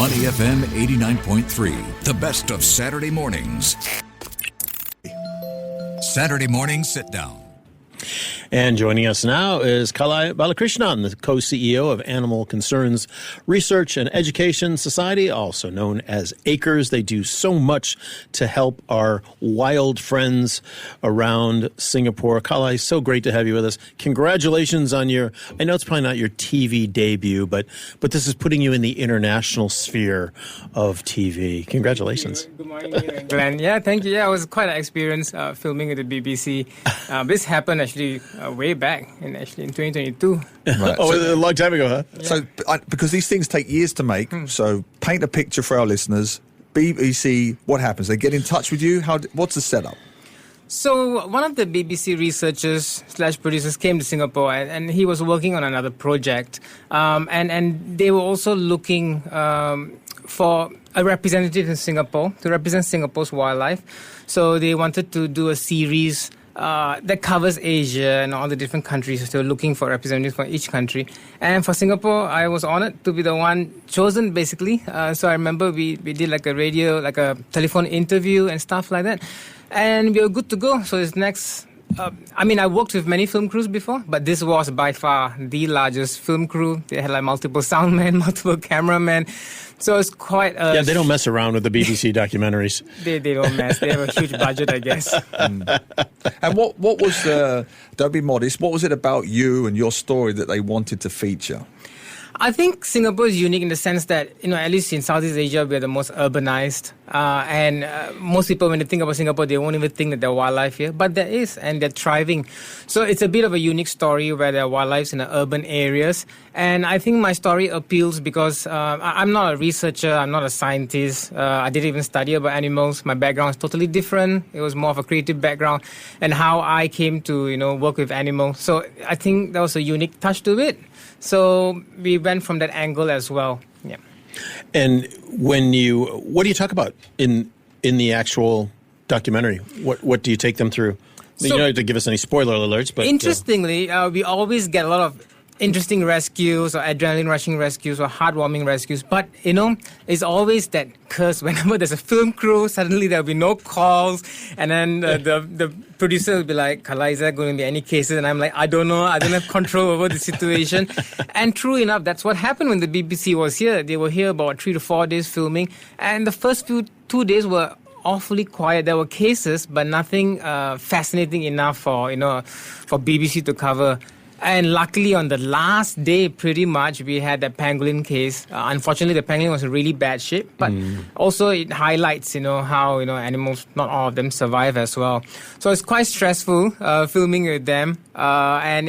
Money FM 89.3, the best of Saturday mornings. Saturday morning sit down. And joining us now is Kalai Balakrishnan, the co-CEO of Animal Concerns Research and Education Society, also known as ACRES. They do so much to help our wild friends around Singapore. Kalai, so great to have you with us. Congratulations on your, I know it's probably not your TV debut, but this is putting you in the international sphere of TV. Congratulations. Good morning, Glenn. Yeah, thank you. Yeah, it was quite an experience filming at the BBC. This happened actually way back in 2022. Right. A long time ago, huh? Yeah. So, because these things take years to make, so paint a picture for our listeners. BBC, what happens? They get in touch with you? What's the setup? So one of the BBC researchers / producers came to Singapore and he was working on another project. And they were also looking for a representative in Singapore to represent Singapore's wildlife. So they wanted to do a series that covers Asia and all the different countries. So looking for representatives from each country. And for Singapore, I was honored to be the one chosen, basically. So I remember we did like a telephone interview and stuff like that. And we were good to go. So this next... I worked with many film crews before, but this was by far the largest film crew. They had like multiple soundmen, multiple cameramen. So it's quite... yeah, they don't mess around with the BBC documentaries. They don't mess. They have a huge budget, I guess. And what was... don't be modest. What was it about you and your story that they wanted to feature? I think Singapore is unique in the sense that, at least in Southeast Asia, we're the most urbanized. And most people, when they think about Singapore, they won't even think that there are wildlife here. But there is, and they're thriving. So it's a bit of a unique story where there are wildlife in the urban areas. And I think my story appeals because I'm not a researcher, I'm not a scientist. I didn't even study about animals. My background is totally different. It was more of a creative background. And how I came to, work with animals. So I think there was a unique touch to it. So we went from that angle as well. Yeah. And what do you talk about in the actual documentary? What do you take them through? So, you don't have to give us any spoiler alerts, but interestingly, we always get a lot of interesting rescues or adrenaline rushing rescues or heartwarming rescues. But, it's always that curse. Whenever there's a film crew, suddenly there'll be no calls. And then the producer will be like, Kalai, is there going to be any cases? And I'm like, I don't know. I don't have control over the situation. And true enough, that's what happened when the BBC was here. They were here about 3 to 4 days filming. And the first 2 days were awfully quiet. There were cases, but nothing fascinating enough for BBC to cover. And luckily, on the last day, pretty much, we had that pangolin case. Unfortunately, the pangolin was in really bad shape. But also, it highlights, how, animals, not all of them survive as well. So it's quite stressful filming with them. And,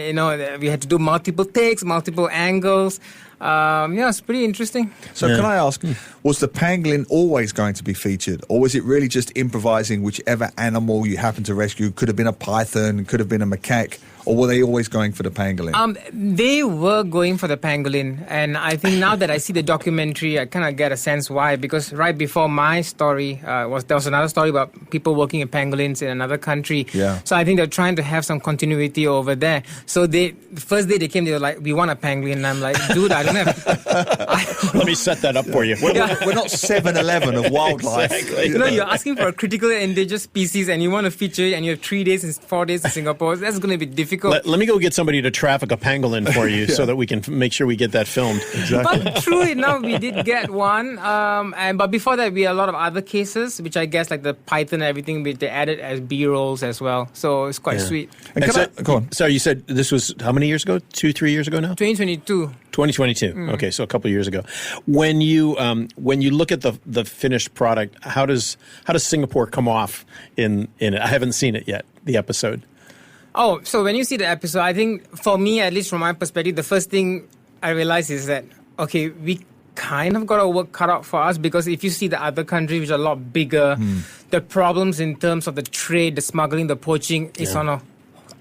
we had to do multiple takes, multiple angles. It's pretty interesting. So can I ask, was the pangolin always going to be featured? Or was it really just improvising whichever animal you happened to rescue? Could have been a python, could have been a macaque. Or were they always going for the pangolin? They were going for the pangolin. And I think now that I see the documentary, I kind of get a sense why. Because right before my story, there was another story about people working with pangolins in another country. Yeah. So I think they're trying to have some continuity over there. So the first day they came, they were like, we want a pangolin. And I'm like, dude, I don't have... Let me set that up for you. We're not 7-Eleven of wildlife. Exactly. You're asking for a critical endangered species and you want to feature it and you have 3 days and 4 days in Singapore. That's going to be difficult. Let me go get somebody to traffic a pangolin for you so that we can make sure we get that filmed. Exactly. But true enough, we did get one. But before that, we had a lot of other cases, which I guess like the python and everything, which they added as B-rolls as well. So it's quite sweet. And go on. Sorry, you said this was how many years ago? 2-3 years ago now? 2022. 2022. Okay, so a couple of years ago. When you look at the finished product, how does Singapore come off in it? I haven't seen it yet, the episode. Oh, so when you see the episode, I think for me, at least from my perspective, the first thing I realized is that, okay, we kind of got our work cut out for us because if you see the other countries, which are a lot bigger, the problems in terms of the trade, the smuggling, the poaching is on a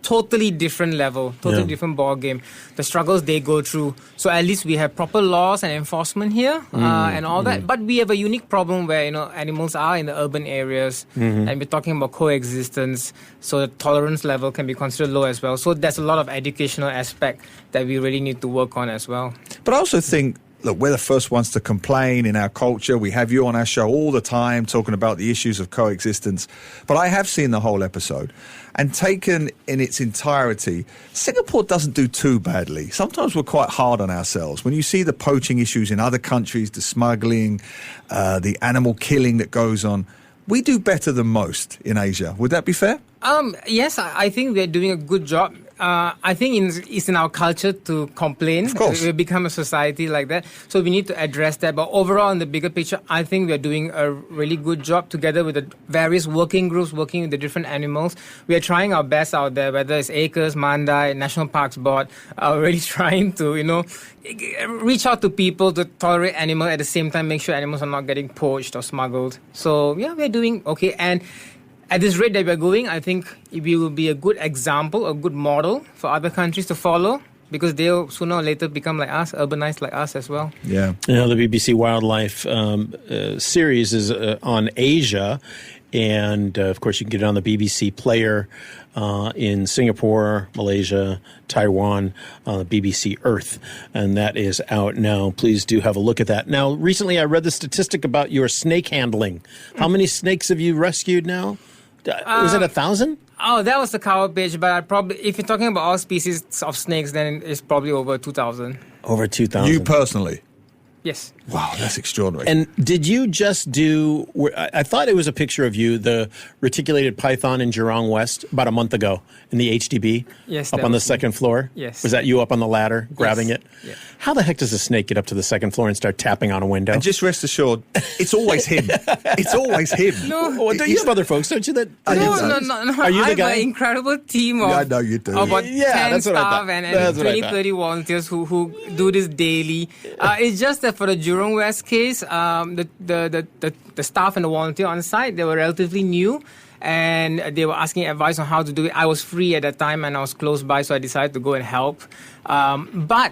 totally different level, totally different ball game. The struggles they go through. So at least we have proper laws and enforcement here and all that. But we have a unique problem where, animals are in the urban areas and we're talking about coexistence. So the tolerance level can be considered low as well. So there's a lot of educational aspect that we really need to work on as well. But I also think look, we're the first ones to complain in our culture. We have you on our show all the time talking about the issues of coexistence. But I have seen the whole episode. And taken in its entirety, Singapore doesn't do too badly. Sometimes we're quite hard on ourselves. When you see the poaching issues in other countries, the smuggling, the animal killing that goes on, we do better than most in Asia. Would that be fair? Yes, I think we're doing a good job. I think it's in our culture to complain. Of course. We've become a society like that. So we need to address that. But overall, in the bigger picture, I think we're doing a really good job together with the various working groups, working with the different animals. We are trying our best out there, whether it's ACRES, Mandai, National Parks Board, really trying to, reach out to people to tolerate animals at the same time, make sure animals are not getting poached or smuggled. So, yeah, we're doing okay. And at this rate that we're going, I think we will be a good example, a good model for other countries to follow, because they'll sooner or later become like us, urbanized like us as well. Yeah. The BBC Wildlife series is on Asia, and of course you can get it on the BBC Player in Singapore, Malaysia, Taiwan, BBC Earth, and that is out now. Please do have a look at that. Now, recently I read the statistic about your snake handling. How many snakes have you rescued now? Was it 1,000? Oh, that was the cover page, but if you're talking about all species of snakes, then it's probably over 2,000. Over 2,000. You personally? Yes. Wow, that's extraordinary. And did you just do, I thought it was a picture of you, the reticulated python in Jurong West about a month ago in the HDB? Yes. Up on the second floor? Yes. Was that you up on the ladder grabbing it? Yeah. How the heck does a snake get up to the second floor and start tapping on a window? And just rest assured, it's always him. It's always him. No. Well, don't you have other folks, don't you? No. Are you the guy? I have an incredible team of I know you do. about 10 that's what I staff thought. and That's what I 20, thought. 30 volunteers who do this daily. It's just that for the Jurong West case, the staff and the volunteer on site, they were relatively new. And they were asking advice on how to do it. I was free at that time and I was close by, so I decided to go and help. Why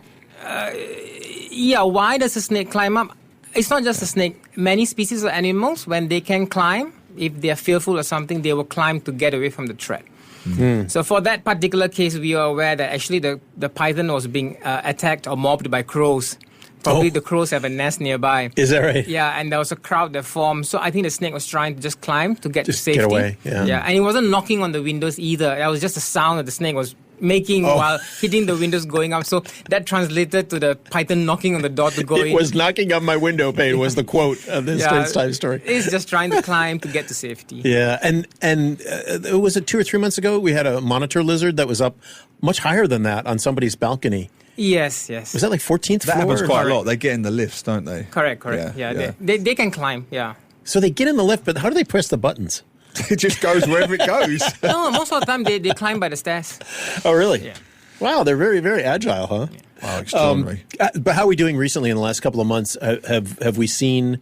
does a snake climb up? It's not just a snake. Many species of animals, when they can climb, if they are fearful or something, they will climb to get away from the threat. Mm-hmm. So for that particular case, we are aware that actually the python was being attacked or mobbed by crows. Probably the crows have a nest nearby. Is that right? Yeah, and there was a crowd that formed. So I think the snake was trying to just climb to get to safety. Get away, yeah. And it wasn't knocking on the windows either. That was just a sound that the snake was making while hitting the windows going up. So that translated to the python knocking on the door to go in. It was knocking on my window pane was the quote of this time story. It's just trying to climb to get to safety. Yeah, and was it 2 or 3 months ago we had a monitor lizard that was up much higher than that on somebody's balcony. Yes. Was that like 14th floor? That happens quite a lot. They get in the lifts, don't they? Correct. Yeah. They can climb, yeah. So they get in the lift, but how do they press the buttons? It just goes wherever it goes. No, most of the time they climb by the stairs. Oh, really? Yeah. Wow, they're very, very agile, huh? Yeah. Wow, extraordinary. But how are we doing recently in the last couple of months? Have we seen...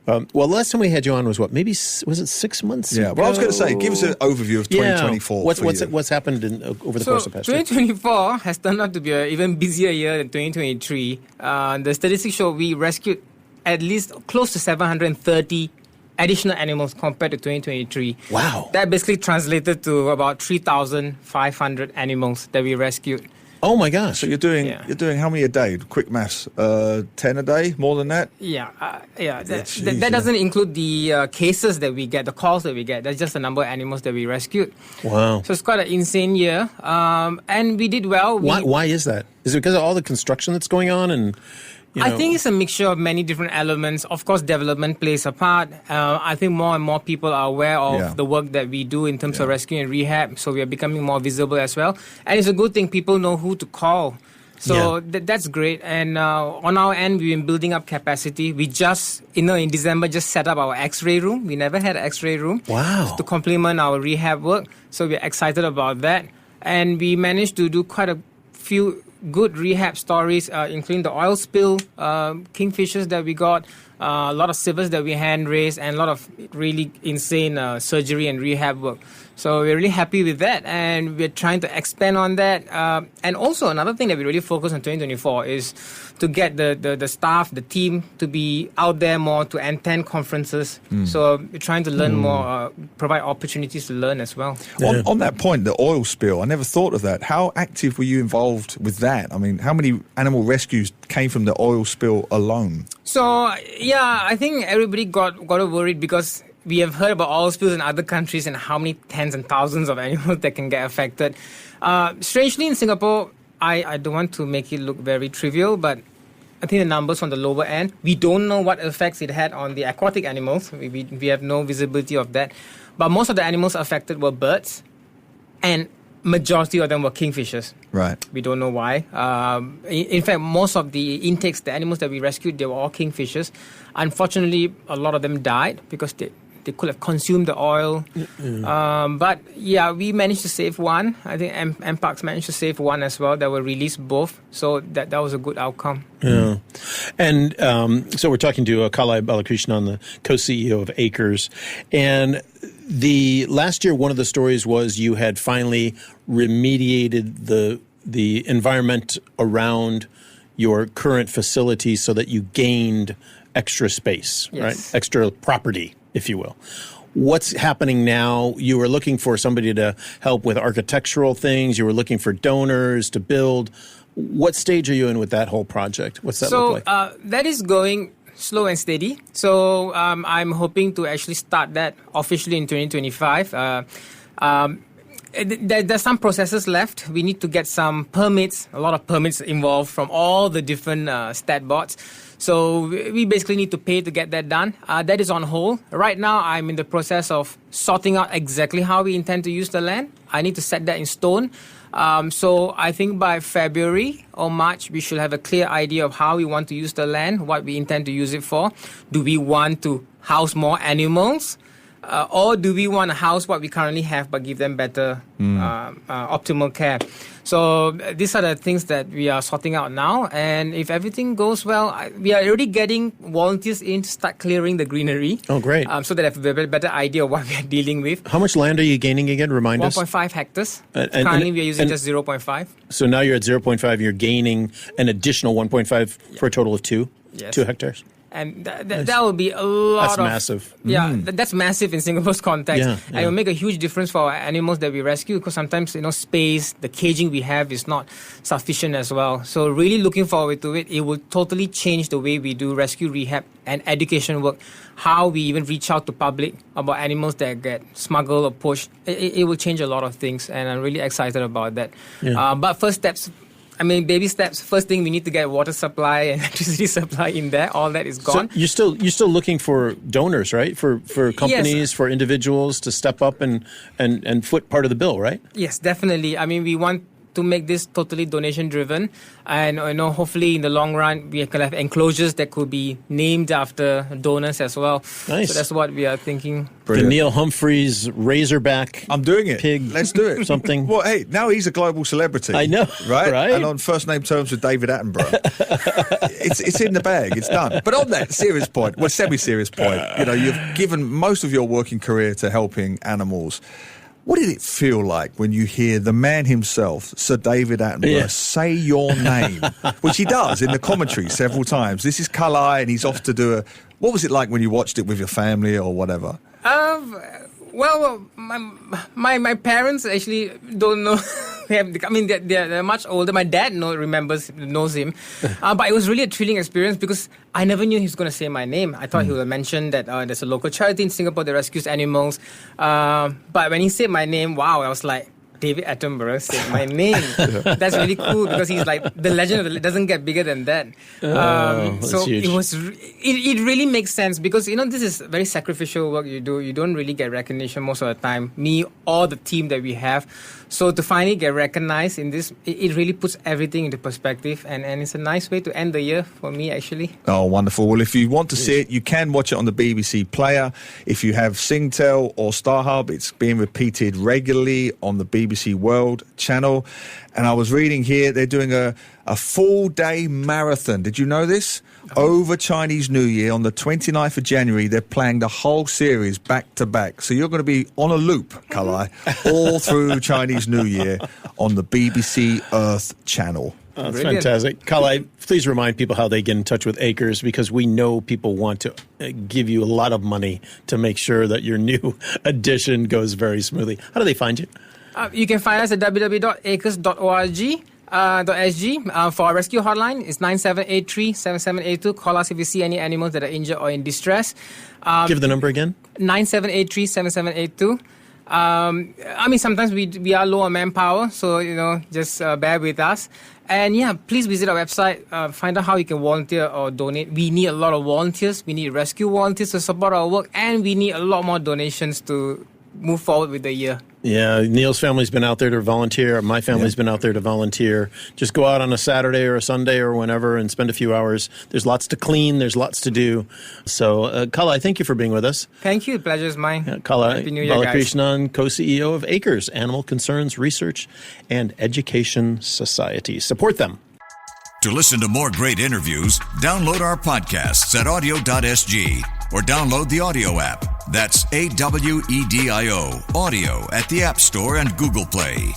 the last time we had you on was what? Maybe, was it 6 months ago? Yeah, well, I was going to say, give us an overview of 2024. What's happened over the course of past year? 2024 has turned out to be an even busier year than 2023. The statistics show we rescued at least close to 730 additional animals compared to 2023. Wow. That basically translated to about 3,500 animals that we rescued. Oh my gosh! So you're doing how many a day? Quick maths, 10 a day, more than that? Yeah. That doesn't include the cases that we get, the calls that we get. That's just the number of animals that we rescued. Wow! So it's quite an insane year, and we did well. Why is that? Is it because of all the construction that's going on and? I think it's a mixture of many different elements. Of course, development plays a part. I think more and more people are aware of the work that we do in terms of rescue and rehab, so we are becoming more visible as well. And it's a good thing people know who to call. So that's great. And on our end, we've been building up capacity. We just, in December, just set up our X-ray room. We never had an X-ray room. Wow. To complement our rehab work. So we're excited about that. And we managed to do quite a few good rehab stories, including the oil spill, kingfishers that we got, a lot of silvers that we hand raised, and a lot of really insane surgery and rehab work. So we're really happy with that, and we're trying to expand on that. And also another thing that we really focus on 2024 is to get the staff, the team, to be out there more, to attend conferences. So we're trying to learn more, provide opportunities to learn as well. On that point, the oil spill, I never thought of that. How active were you involved with that? I mean, how many animal rescues came from the oil spill alone? So, yeah, I think everybody got worried because we have heard about oil spills in other countries and how many tens and thousands of animals that can get affected. Strangely, in Singapore, I don't want to make it look very trivial, but I think the numbers on the lower end, we don't know what effects it had on the aquatic animals. We have no visibility of that. But most of the animals affected were birds, and majority of them were kingfishers. Right. We don't know why. In fact, most of the intakes, the animals that we rescued, they were all kingfishers. Unfortunately, a lot of them died because they could have consumed the oil. But yeah, we managed to save one. I think MParks managed to save one as well. That were released both. So that was a good outcome. Yeah. And so we're talking to Kalai Balakrishnan, the co-CEO of Acres. And the last year, one of the stories was you had finally remediated the environment around your current facility so that you gained extra space, right? Extra property, if you will. What's happening now? You were looking for somebody to help with architectural things. You were looking for donors to build. What stage are you in with that whole project? What's that look like? So that is going slow and steady. So I'm hoping to actually start that officially in 2025. There's some processes left. We need to get some permits, a lot of permits involved from all the different stat boards. So we basically need to pay to get that done. That is on hold. Right now, I'm in the process of sorting out exactly how we intend to use the land. I need to set that in stone. So I think by February or March, we should have a clear idea of how we want to use the land, what we intend to use it for. Do we want to house more animals? Or do we want to house what we currently have but give them better optimal care? So these are the things that we are sorting out now. And if everything goes well, we are already getting volunteers in to start clearing the greenery. Oh, great. So that I have a better idea of what we are dealing with. How much land are you gaining again? Remind us. 1.5 hectares. Currently, we are using just 0.5. So now you're at 0.5. You're gaining an additional 1.5 for a total of 2 hectares. And that will be a lot That's massive. Yeah, that's massive in Singapore's context. Yeah. And it will make a huge difference for our animals that we rescue because sometimes, space, the caging we have is not sufficient as well. So really looking forward to it. It will totally change the way we do rescue, rehab, and education work. How we even reach out to public about animals that get smuggled or pushed. It will change a lot of things, and I'm really excited about that. Yeah. But first steps, baby steps. First thing, we need to get water supply and electricity supply in there. All that is gone. So you're still looking for donors, right? For companies, for individuals to step up and foot part of the bill, right? Yes, definitely. We want to make this totally donation driven, and hopefully in the long run we can have enclosures that could be named after donors as well. Nice. So that's what we are thinking. Brilliant. The Neil Humphreys Razorback. I'm doing it. Pig. Let's do it. Something. Well, hey, now he's a global celebrity. I know, right? And on first name terms with David Attenborough. it's in the bag. It's done. But on that serious point, semi-serious point, you've given most of your working career to helping animals. What did it feel like when you hear the man himself, Sir David Attenborough, say your name, which he does in the commentary several times? This is Kalai, and he's off to do a... What was it like when you watched it with your family or whatever? Well, my parents actually don't know. They're much older. My dad knows him. But it was really a thrilling experience because I never knew he was going to say my name. I thought he would mention that there's a local charity in Singapore that rescues animals. But when he said my name, wow, I was like, David Attenborough said my name. That's really cool because he's like the legend of it doesn't get bigger than that. So huge. It really makes sense because this is very sacrificial work you do. You don't really get recognition most of the time. Me or the team that we have. So to finally get recognized in this, it really puts everything into perspective, and it's a nice way to end the year for me actually. Oh, wonderful. Well, if you want to see it, you can watch it on the BBC Player. If you have Singtel or StarHub, it's being repeated regularly on the BBC World channel. And I was reading here, they're doing a full-day marathon. Did you know this? over Chinese New Year on the 29th of January. They're playing the whole series back to back. So you're going to be on a loop, Kalai, all through Chinese New Year on the BBC Earth channel. Oh, that's Brilliant. fantastic. Kalai, please remind people how they get in touch with Acres, because we know people want to give you a lot of money to make sure that your new edition goes very smoothly. How do they find you? You can find us at www.acres.org. .sg. For our rescue hotline, it's 9783-7782. Call us if you see any animals that are injured or in distress. Give the number again. 9783-7782. Sometimes we are low on manpower, so, just bear with us. And please visit our website, find out how you can volunteer or donate. We need a lot of volunteers. We need rescue volunteers to support our work, and we need a lot more donations to move forward with the year. Yeah, Neil's family's been out there to volunteer. My family's been out there to volunteer. Just go out on a Saturday or a Sunday or whenever and spend a few hours. There's lots to clean. There's lots to do. So, Kalai, thank you for being with us. Thank you. Pleasure is mine. Kalai Balakrishnan, co-CEO of Acres, Animal Concerns Research and Education Society. Support them. To listen to more great interviews, download our podcasts at audio.sg or download the audio app. That's AWEDIO, audio at the App Store and Google Play.